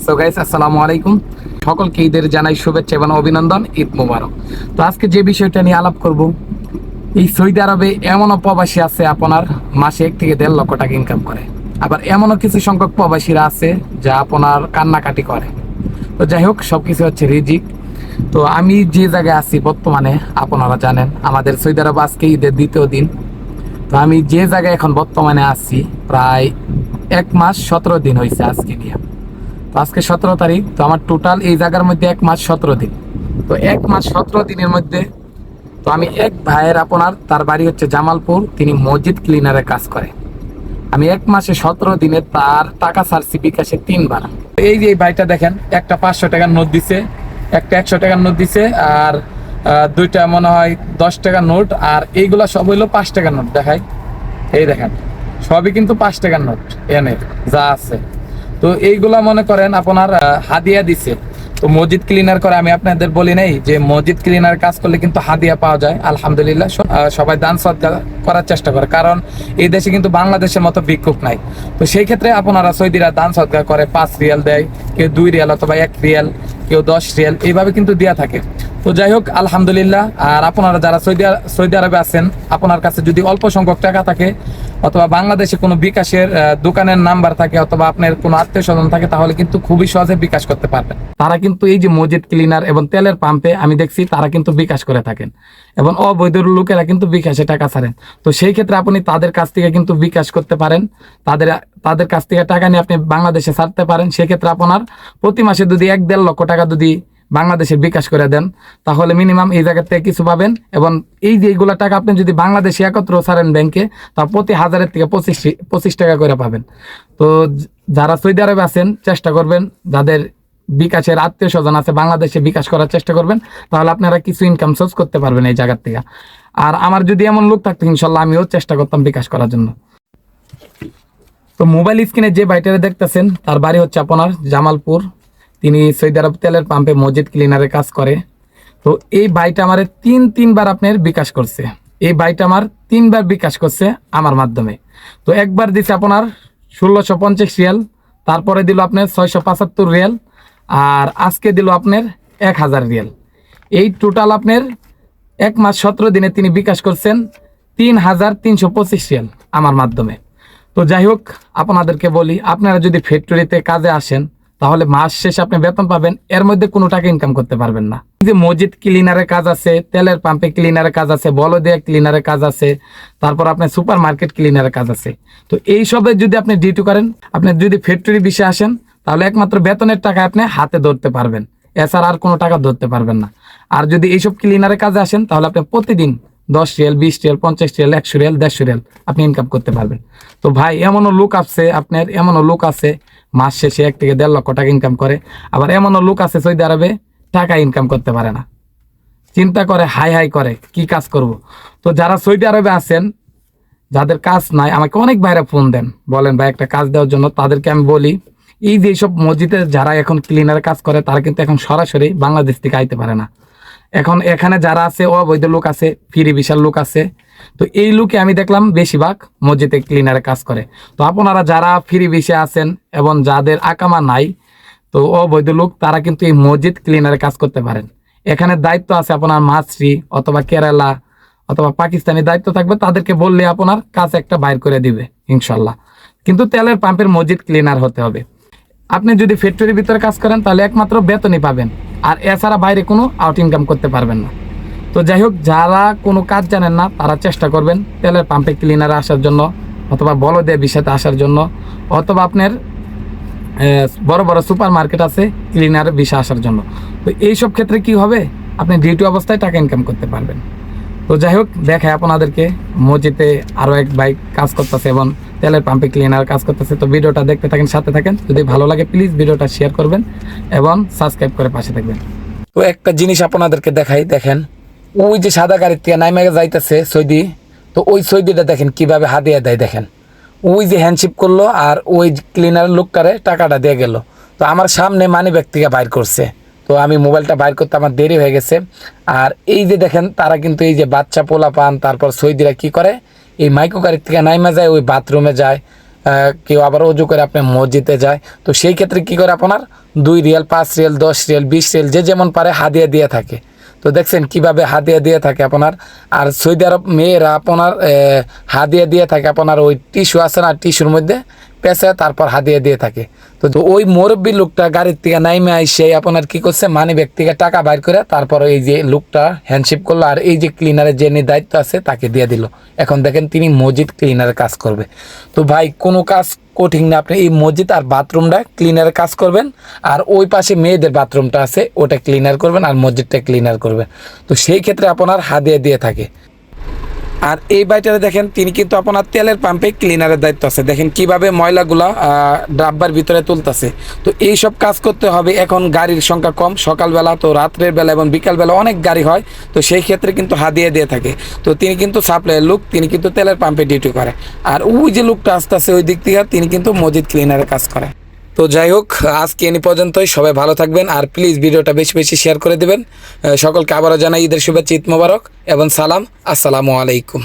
So guys, আসসালামু আলাইকুম। সকলকে ঈদের জানাই শুভেচ্ছা এবং অভিনন্দন। ঈদ মোবারক। তো আজকে যে বিষয়টা নিয়ে আলাপ করব, এই সৌদি আরবে এমনও প্রবাসী আছে আপনার মাসে 1 থেকে 1.5 লক্ষ টাকা ইনকাম করে। আবার এমনও কিছু সংখ্যক প্রবাসীরা আছে যা আপনার কান্নাকাটি করে। তো যাই হোক, সবকিছু হচ্ছে রিজিক। তো আমি যে জায়গায় আছি বর্তমানে, আপনারা জানেন আমাদের সৌদি আরব আজকে ঈদের 2য় দিন। তো আমি যে জায়গায় এখন বর্তমানে আছি প্রায় 1 মাস 17 দিন হয়েছে আজকে নিয়ে। তো আজকে 17 তারিখ। তো আমার টোটাল এই জায়গার মধ্যে 1 মাস 17 দিন। তো 1 মাস 17 দিনের মধ্যে তো আমি এক ভাইয়ের আপনার, তার বাড়ি হচ্ছে জামালপুর, তিনি মসজিদ ক্লিনারের কাজ করে। আমি 1 মাসে 17 দিনে তার টাকা ছাড়ছি বিকাশে 3 বার। এই যে এই ভাইটা দেখেন, একটা 500 টাকার নোট দিছে, একটা 100 টাকার নোট দিছে, আর দুইটা মনে হয় 10 টাকার নোট, আর এইগুলা সব হইলো 5 টাকার নোট। দেখাই, এই দেখেন সবই কিন্তু 5 টাকার নোট এনে যা আছে। তো এইগুলা মনে করেন আপনার হাদিয়া দিছে। তো মসজিদ ক্লিনার করে, আমি আপনাদের বলি নাই যে মসজিদ ক্লিনার কাজ করলে কিন্তু হাদিয়া পাওয়া যায়। আলহামদুলিল্লাহ সবাই দান সদকা করার চেষ্টা করে, কারণ এই দেশে কিন্তু বাংলাদেশের মতো ভিক্ষুক নাই। তো সেই ক্ষেত্রে আপনারা সৌদিরা দান সদকা করে, 5 রিয়াল দেয়, কেউ 2 রিয়াল অথবা 1 রিয়াল, কেউ 10 রিয়াল, এইভাবে কিন্তু দেওয়া থাকে। তো যাই হোক, আলহামদুলিল্লাহ। আর আপনারা যারা সৌদি আরবে আছেন, আপনার কাছে যদি অল্প সংখ্যক টাকা থাকে অথবা বাংলাদেশে কোনো বিকাশের দোকানের নাম্বার থাকে অথবা আপনার কোনো আত্মীয় স্বজন থাকে, তাহলে কিন্তু খুবই সহজে বিকাশ করতে পারবেন। তারা কিন্তু এই যে মসজিদ ক্লিনার এবং তেলের পাম্পে আমি দেখছি তারা কিন্তু বিকাশ করে থাকেন, এবং অবৈধ লোকেরা কিন্তু বিকাশে টাকা ছাড়েন। তো সেই ক্ষেত্রে আপনি তাদের কাছ থেকে কিন্তু বিকাশ করতে পারেন, তাদের কাছ থেকে টাকা নিয়ে আপনি বাংলাদেশে ছাড়তে পারেন। সেক্ষেত্রে আপনার প্রতি মাসে যদি 1-1.5 লক্ষ টাকা যদি বাংলাদেশে বিকাশ করে দেন, তাহলে মিনিমাম এই জায়গা থেকে কিছু পাবেন। এবং এই যে এইগুলা টাকা আপনি যদি বাংলাদেশে একত্র ছাড়েন ব্যাংকে, তা প্রতি 1000 থেকে 25 টাকা করে পাবেন। তো যারা সৌদি আরবে আছেন, চেষ্টা করবেন যাদের বিকাশের আত্মীয় স্বজন আছে বাংলাদেশে বিকাশ করার চেষ্টা করবেন, তাহলে আপনারা কিছু ইনকাম সোর্স করতে পারবেন এই জায়গার থেকে। আর আমার যদি এমন লোক থাকতো, ইনশাল্লাহ আমিও চেষ্টা করতাম বিকাশ করার জন্য। তো মোবাইল স্ক্রিনে যে বাইটারে দেখতেছেন, তার বাড়ি হচ্ছে আপনার জামালপুর। তিনি সৌদি আরব তেলের পাম্পে মসজিদ ক্লিনারের কাজ করে। তো এই বাইটা আমার তিনবার আপনার বিকাশ করছে। এই বাইটা আমার 3বার বিকাশ করছে আমার মাধ্যমে। তো একবার দিছে আপনার 1650 রিয়াল, তারপরে দিল আপনার 675 রিয়াল, আর আজকে দিল আপনার 1000 রিয়াল। এই টোটাল আপনার 1 মাস 17 দিনে তিনি বিকাশ করছেন 3325 রিয়াল আমার মাধ্যমে। তো যাই হোক, আপনাদেরকে বলি, আপনারা যদি ফ্যাক্টরিতে কাজে আসেন, তাহলে মাস শেষে আপনি বেতন পাবেন, এর মধ্যে কোনো টাকা ইনকাম করতে পারবেন না। যে মসজিদ ক্লিনারের কাজ আছে, তেলের পাম্পে ক্লিনারের কাজ আছে, বলদিয়া ক্লিনারের কাজ আছে, তারপর আপনার সুপার মার্কেট ক্লিনারের কাজ আছে। তো এই সবে যদি আপনি ডিউটি করেন, আপনি যদি ফ্যাক্টরি বিষয়ে আসেন, তাহলে একমাত্র বেতনের টাকা আপনি হাতে ধরতে পারবেন, এছাড়া আর কোনো টাকা ধরতে পারবেন না। আর যদি এইসব ক্লিনারের কাজে আসেন, তাহলে আপনি প্রতিদিন 10 Real, 20 Real, 50 Real, 100 Real, 150 Real আপনি ইনকাম করতে পারবেন। তো ভাই, এমনও লোক আছে, আপনার এমনও লোক আছে মাস শেষে 1 থেকে 1.5 লক্ষ টাকা ইনকাম করে। আবার এমনও লোক আছে সৌদি আরবে টাকা ইনকাম করতে পারে না, চিন্তা করে হাই হাই করে কি কাজ করব। তো যারা সৌদি আরবে আছেন, যাদের কাজ নাই, আমাকে অনেক ভাইরা ফোন দেন, বলেন ভাই একটা কাজ দেওয়ার জন্য। তাদেরকে আমি বলি, এই যে সব মসজিদে যারা এখন ক্লিনার কাজ করে, তারা কিন্তু এখন সরাসরি বাংলাদেশ থেকে আইতে পারে না। এখন এখানে যারা আছে অবৈধ লোক আছে, ফ্রি বিশাল লোক আছে। তো এই লোকে আমি দেখলাম বেশিরভাগ মসজিদে ক্লিনারে কাজ করে। তো আপনারা যারা ফ্রি বিষে আছেন এবং যাদের আকামা নাই, তো অবৈধ লোক, তারা কিন্তু এই মসজিদ ক্লিনারে কাজ করতে পারেন। এখানে দায়িত্ব আছে আপনার মাছরি অথবা কেরালা অথবা পাকিস্তানি দায়িত্ব থাকবে, তাদেরকে বললে আপনার কাজ একটা বাইর করে দিবে ইনশাল্লাহ। কিন্তু তেলের পাম্পের মসজিদ ক্লিনার হতে হবে। আপনি যদি ফ্যাক্টরির ভিতরে কাজ করেন, তাহলে একমাত্র বেতনই পাবেন, আর এছাড়া বাইরে কোনো আউট ইনকাম করতে পারবেন না। তো যাই হোক, যারা কোনো কাজ জানেন না, তারা চেষ্টা করবেন তেলের পাম্পে ক্লিনারে আসার জন্য, অথবা বলদিয়া বিষয়তে আসার জন্য, অথবা আপনার বড় বড় সুপার মার্কেট আছে ক্লিনারে বিষয় আসার জন্য। তো এইসব ক্ষেত্রে কি হবে, আপনি ডিউটি অবস্থায় টাকা ইনকাম করতে পারবেন। তো যাই হোক, দেখায় আপনাদেরকে মসজিদে আরও এক ভাই কাজ করতেছে এবং তেলের পাম্পে ক্লিনার কাজ করতেছে। তো ভিডিওটা দেখতে থাকেন, সাথে থাকেন। যদি ভালো লাগে প্লিজ ভিডিওটা শেয়ার করবেন এবং সাবস্ক্রাইব করে পাশে থাকবেন। তো একটা জিনিস আপনাদেরকে দেখাই, দেখেন ওই যে সাদা গাড়ির থেকে নাইমে যাইতেছে সৌদি। তো ওই সৌদিটা দেখেন কিভাবে হাদিয়া দেয়, দেখেন ওই যে হ্যান্ডশিপ করলো আর ওই ক্লিনার লোকটারে টাকাটা দিয়ে গেল। তো আমার সামনে মানি ব্যাগ থেকে বাইর করছে। তো আমি মোবাইলটা বাইর করতে আমার দেরি হয়ে গেছে। আর এই যে দেখেন, তারা কিন্তু এই যে বাচ্চা পোলা পান, তারপর সৌদিরা কি করে, এই মাইক্রো গাড়ির থেকে নাইমা যায়, ওই বাথরুমে যায়, কেউ আবার অজু করে আপনি মসজিদে যায়, তো সেই ক্ষেত্রে কি করে আপনার 2 রিয়াল, 5 রিয়াল, 10 রিয়াল, 20 রিয়াল যে যেমন পারে হাদিয়া দিয়ে থাকে। তো দেখছেন কিভাবে হাদিয়া দিয়ে থাকে আপনার। আর সৌদি আরব মেয়েরা আপনার হাদিয়া দিয়ে থাকে আপনার, ওই টিস্যু আছে না, টিস্যুর মধ্যে পেঁচে তারপর হাদিয়া দিয়ে থাকে। তো ওই মুরব্বী লোকটা গাড়ির থেকে নাইমে আইসে আপনার কি করছে, মানি ব্যাগ থেকে টাকা বাইর করে তারপর এই যে লোকটা হ্যান্ডশিপ করলো, আর এই যে ক্লিনারের যে দায়িত্ব আছে তাকে দিয়ে দিল। এখন দেখেন তিনি মসজিদ ক্লিনারের কাজ করবে। তো ভাই কোনো কাজ কঠিন না, আপনি এই মসজিদ আর বাথরুমটা ক্লিনারের কাজ করবেন, আর ওই পাশে মেয়েদের বাথরুমটা আছে ওটা ক্লিনার করবেন, আর মসজিদটা ক্লিনার করবেন। তো সেই ক্ষেত্রে আপনার হাদিয়া দিয়ে থাকে। আর এই বাইটারে দেখেন তিনি কিন্তু আপনার তেলের পাম্পে ক্লিনারের দায়িত্ব আছে, দেখেন কিভাবে ময়লাগুলা ডাব্বার ভিতরে তুলতেছে। তো এই সব কাজ করতে হবে। এখন গাড়ির সংখ্যা কম, সকালবেলা তো রাত্রের বেলা এবং বিকালবেলা অনেক গাড়ি হয়, তো সেই ক্ষেত্রে কিন্তু হাদিয়া দিয়ে থাকে। তো তিনি কিন্তু সাপ্লাইয়ের লোক, তিনি কিন্তু তেলের পাম্পে ডিউটি করে। আর ওই যে লোকটা আসতেছে ওই দিক থেকে, তিনি কিন্তু মসজিদ ক্লিনারের কাজ করে। তো যাই হোক, আজকে এ পর্যন্তই। সবাই ভালো থাকবেন, আর প্লিজ ভিডিওটা বেশি বেশি শেয়ার করে দেবেন। সকলকে আবারও জানাই ঈদের শুভেচ্ছা, ঈদ মোবারক এবং সালাম। আসসালামু আলাইকুম।